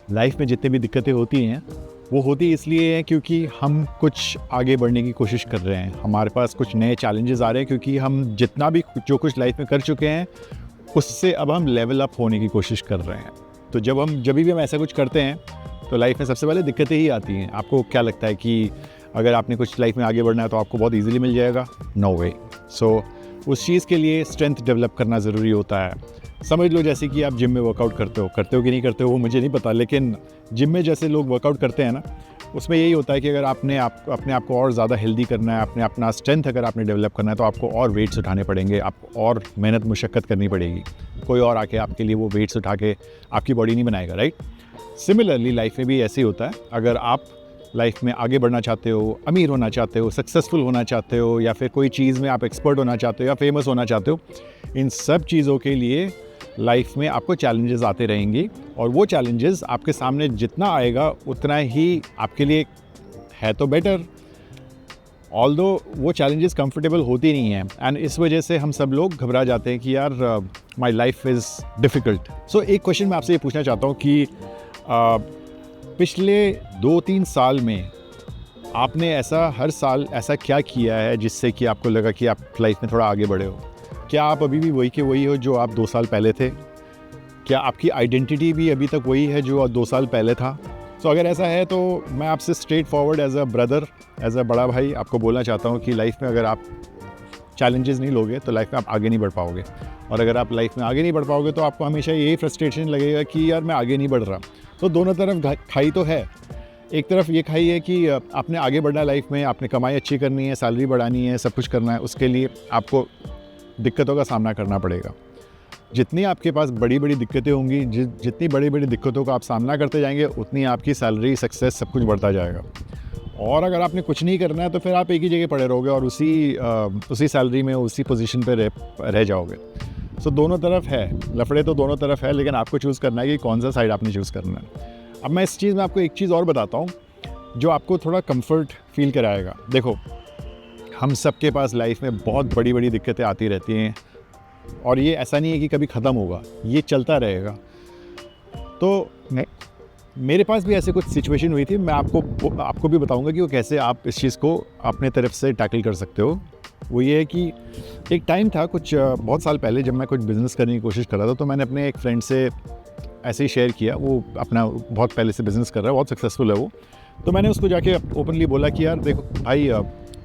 Life में जितनी भी दिक्कतें होती हैं वो होती इसलिए हैं क्योंकि हम कुछ आगे बढ़ने की कोशिश कर रहे हैं, हमारे पास कुछ नए चैलेंजेस आ रहे हैं क्योंकि हम जितना भी जो कुछ लाइफ में कर चुके हैं उससे अब हम लेवल अप होने की कोशिश कर रहे हैं। तो जब भी हम ऐसा कुछ करते हैं तो लाइफ में सबसे पहले दिक्कतें ही आती हैं। आपको क्या लगता है कि अगर आपने कुछ लाइफ में आगे बढ़ना है तो आपको बहुत ईजिली मिल जाएगा? नो वे। सो उस चीज़ के लिए स्ट्रेंथ डेवलप करना ज़रूरी होता है। समझ लो जैसे कि आप जिम में वर्कआउट करते हो कि नहीं करते हो वो मुझे नहीं पता, लेकिन जिम में जैसे लोग वर्कआउट करते हैं ना, उसमें यही होता है कि अगर अपने आप को और ज़्यादा हेल्दी करना है, अपना स्ट्रेंथ अगर आपने डेवलप करना है तो आपको और वेट्स उठाने पड़ेंगे, आपको और मेहनत मुशक्क़त करनी पड़ेगी। कोई और आके आपके लिए वो वेट्स उठा के आपकी बॉडी नहीं बनाएगा, राइट? सिमिलरली लाइफ में भी ऐसे ही होता है। अगर आप लाइफ में आगे बढ़ना चाहते हो, अमीर होना चाहते हो, सक्सेसफुल होना चाहते हो, या फिर कोई चीज़ में आप एक्सपर्ट होना चाहते हो या फेमस होना चाहते हो, इन सब चीज़ों के लिए लाइफ में आपको चैलेंजेस आते रहेंगे और वो चैलेंजेस आपके सामने जितना आएगा उतना ही आपके लिए है तो बेटर, ऑल्दो वो चैलेंजेस कंफर्टेबल होती नहीं हैं एंड इस वजह से हम सब लोग घबरा जाते हैं कि यार माय लाइफ इज़ डिफ़िकल्ट। सो एक क्वेश्चन मैं आपसे ये पूछना चाहता हूँ कि पिछले 2-3 साल में आपने हर साल ऐसा क्या किया है जिससे कि आपको लगा कि आप लाइफ में थोड़ा आगे बढ़े हो? क्या आप अभी भी वही के वही हो जो आप 2 साल पहले थे? क्या आपकी आइडेंटिटी भी अभी तक वही है जो 2 साल पहले था? सो अगर ऐसा है तो मैं आपसे straightforward as a brother, as a बड़ा भाई आपको बोलना चाहता हूँ कि लाइफ में अगर आप चैलेंजेस नहीं लोगे तो लाइफ में आप आगे नहीं बढ़ पाओगे, और अगर आप लाइफ में आगे नहीं बढ़ पाओगे तो आपको हमेशा यही फ्रस्ट्रेशन लगेगा कि यार मैं आगे नहीं बढ़ रहा। तो दोनों तरफ खाई तो है। एक तरफ ये खाई है कि आपने आगे बढ़ना है लाइफ में, आपने कमाई अच्छी करनी है, सैलरी बढ़ानी है, सब कुछ करना है, उसके लिए आपको दिक्कतों का सामना करना पड़ेगा। जितनी आपके पास बड़ी बड़ी दिक्कतें होंगी, जितनी बड़ी बड़ी दिक्कतों का आप सामना करते जाएंगे उतनी आपकी सैलरी, सक्सेस सब कुछ बढ़ता जाएगा। और अगर आपने कुछ नहीं करना है तो फिर आप एक ही जगह पड़े रहोगे और उसी सैलरी में, उसी पोजीशन पे रह जाओगे। सो दोनों तरफ है, लफड़े तो दोनों तरफ है, लेकिन आपको चूज़ करना है कि कौन सा साइड आपने चूज़ करना है। अब मैं इस चीज़ में आपको एक चीज़ और बताता हूँ जो आपको थोड़ा कंफर्ट फील कराएगा। देखो, हम सबके पास लाइफ में बहुत बड़ी बड़ी दिक्कतें आती रहती हैं और ये ऐसा नहीं है कि कभी ख़त्म होगा, ये चलता रहेगा। तो मेरे पास भी ऐसे कुछ सिचुएशन हुई थी, मैं आपको भी बताऊंगा कि वो कैसे आप इस चीज़ को अपने तरफ से टैकल कर सकते हो। वो ये है कि एक टाइम था कुछ बहुत साल पहले जब मैं कुछ बिज़नेस करने की कोशिश कर रहा था, तो मैंने अपने एक फ्रेंड से ऐसे ही शेयर किया। वो अपना बहुत पहले से बिज़नेस कर रहा है, बहुत सक्सेसफुल है वो। तो मैंने उसको जाके ओपनली बोला कि यार देखो भाई,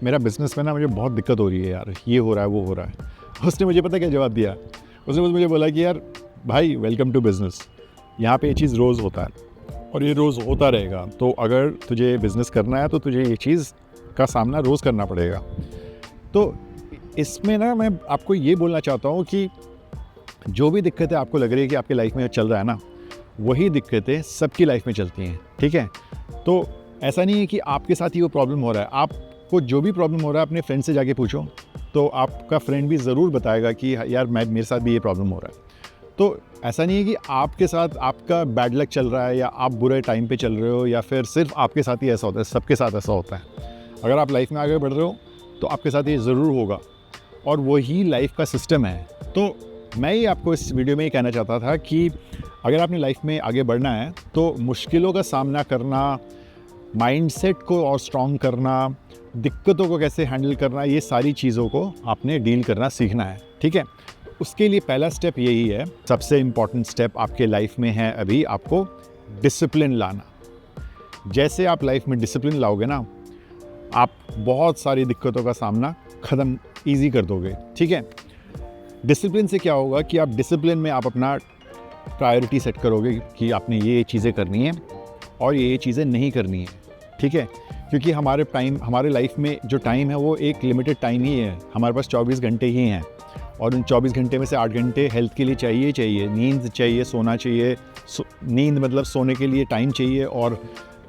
मेरा बिज़नेस में ना मुझे बहुत दिक्कत हो रही है यार, ये हो रहा है वो हो रहा है। उसने मुझे पता क्या जवाब दिया? उसने मुझे बोला कि यार भाई, वेलकम टू बिज़नेस, यहाँ पे ये चीज़ रोज़ होता है और ये रोज़ होता रहेगा। तो अगर तुझे बिज़नेस करना है तो तुझे ये चीज़ का सामना रोज़ करना पड़ेगा। तो इसमें ना मैं आपको ये बोलना चाहता हूँ कि जो भी दिक्कतें आपको लग रही है कि आपकी लाइफ में चल रहा है ना, वही दिक्कतें सबकी लाइफ में चलती हैं, ठीक है? तो ऐसा नहीं है कि आपके साथ ही वो प्रॉब्लम हो रहा है। आपको जो भी प्रॉब्लम हो रहा है अपने फ्रेंड से जाके पूछो, तो आपका फ्रेंड भी ज़रूर बताएगा कि यार मेरे साथ भी ये प्रॉब्लम हो रहा है। तो ऐसा नहीं है कि आपके साथ आपका बैड लक चल रहा है या आप बुरे टाइम पे चल रहे हो या फिर सिर्फ आपके साथ ही ऐसा होता है, सबके साथ ऐसा होता है। अगर आप लाइफ में आगे बढ़ रहे हो तो आपके साथ ये ज़रूर होगा और वही लाइफ का सिस्टम है। तो मैं ही आपको इस वीडियो में ये कहना चाहता था कि अगर आपने लाइफ में आगे बढ़ना है तो मुश्किलों का सामना करना, माइंडसेट को और स्ट्रॉन्ग करना, दिक्कतों को कैसे हैंडल करना, ये सारी चीज़ों को आपने डील करना सीखना है, ठीक है? उसके लिए पहला स्टेप यही है, सबसे इम्पॉर्टेंट स्टेप आपके लाइफ में है अभी आपको डिसिप्लिन लाना। जैसे आप लाइफ में डिसिप्लिन लाओगे ना, आप बहुत सारी दिक्कतों का सामना ईजी कर दोगे, ठीक है? डिसिप्लिन से क्या होगा कि आप डिसिप्लिन में आप अपना प्रायोरिटी सेट करोगे कि आपने ये चीज़ें करनी है और ये चीज़ें नहीं करनी है, ठीक है? क्योंकि हमारे लाइफ में जो टाइम है वो एक लिमिटेड टाइम ही है। हमारे पास 24 घंटे ही हैं और उन 24 घंटे में से 8 घंटे हेल्थ के लिए चाहिए, नींद चाहिए, सोना चाहिए। नींद मतलब सोने के लिए टाइम चाहिए और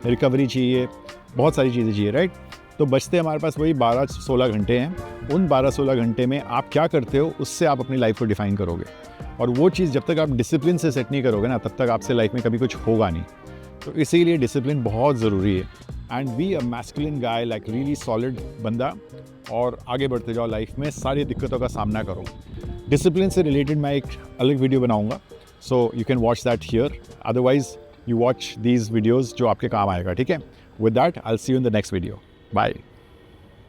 रिकवरी चाहिए, बहुत सारी चीज़ें चाहिए, राइट? तो बचते हमारे पास वही 12-16 घंटे हैं। उन 12-16 घंटे में आप क्या करते हो उससे आप अपनी लाइफ को डिफ़ाइन करोगे, और वो चीज़ जब तक आप डिसिप्लिन से सेट नहीं करोगे ना, तब तक आपसे लाइफ में कभी कुछ होगा नहीं। तो इसीलिए डिसिप्लिन बहुत ज़रूरी है। And be a masculine guy, like really solid बंदा, और आगे बढ़ते जाओ लाइफ में, सारी दिक्कतों का सामना करो। डिसिप्लिन से रिलेटेड मैं एक अलग वीडियो बनाऊंगा, so you can watch that here. Otherwise you watch these videos जो आपके काम आएगा, ठीक है। With that I will see you in the next video. Bye.